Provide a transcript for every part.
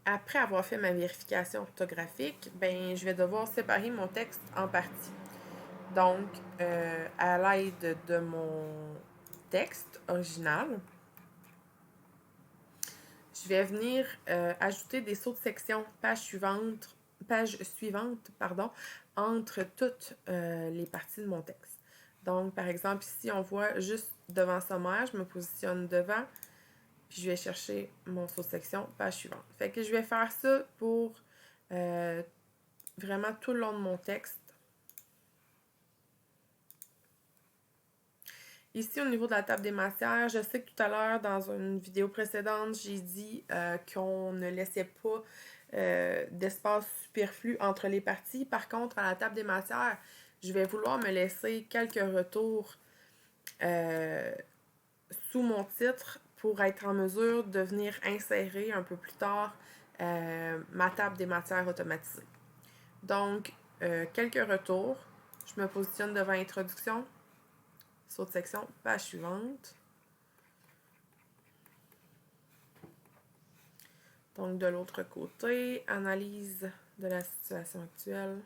après avoir fait ma vérification orthographique, ben, je vais devoir séparer mon texte en parties. Donc, à l'aide de mon texte original, je vais venir ajouter des sauts de section page suivante, pardon, entre toutes les parties de mon texte. Donc, par exemple, ici, on voit juste devant sommaire, je me positionne devant, puis je vais chercher mon saut de section, page suivante. Fait que je vais faire ça pour vraiment tout le long de mon texte. Ici, au niveau de la table des matières, je sais que tout à l'heure, dans une vidéo précédente, j'ai dit qu'on ne laissait pas d'espace superflu entre les parties. Par contre, à la table des matières, je vais vouloir me laisser quelques retours sous mon titre pour être en mesure de venir insérer un peu plus tard ma table des matières automatisée. Donc, quelques retours. Je me positionne devant Introduction, saut de section, page suivante. Donc, de l'autre côté, analyse de la situation actuelle.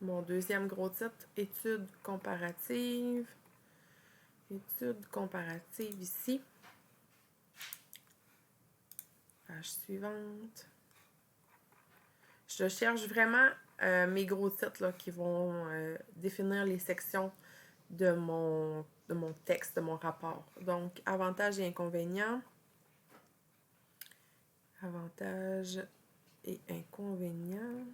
Mon deuxième gros titre, étude comparative. Étude comparative ici. Page suivante. Je cherche vraiment mes gros titres là, qui vont définir les sections de mon texte, de mon rapport. Donc, avantages et inconvénients. Avantages et inconvénients.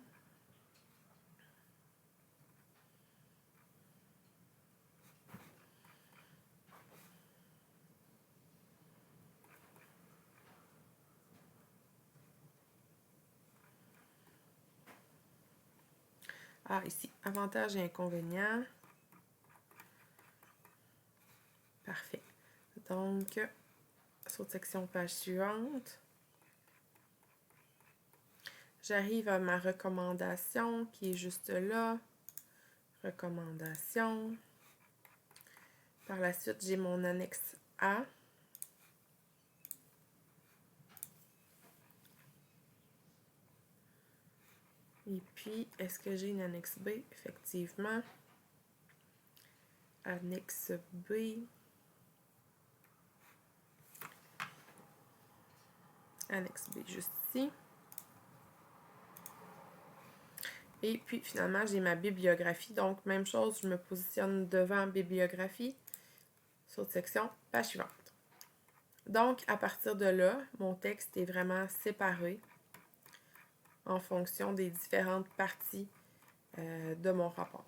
Ah, ici, avantages et inconvénients. Parfait. Donc, sur section page suivante. J'arrive à ma recommandation qui est juste là. Recommandation. Par la suite, j'ai mon annexe A. Et puis, est-ce que j'ai une annexe B? Effectivement. Annexe B. Annexe B, juste ici. Et puis, finalement, j'ai ma bibliographie. Donc, même chose, je me positionne devant bibliographie. Sur section, page suivante. Donc, à partir de là, mon texte est vraiment séparé en fonction des différentes parties de mon rapport.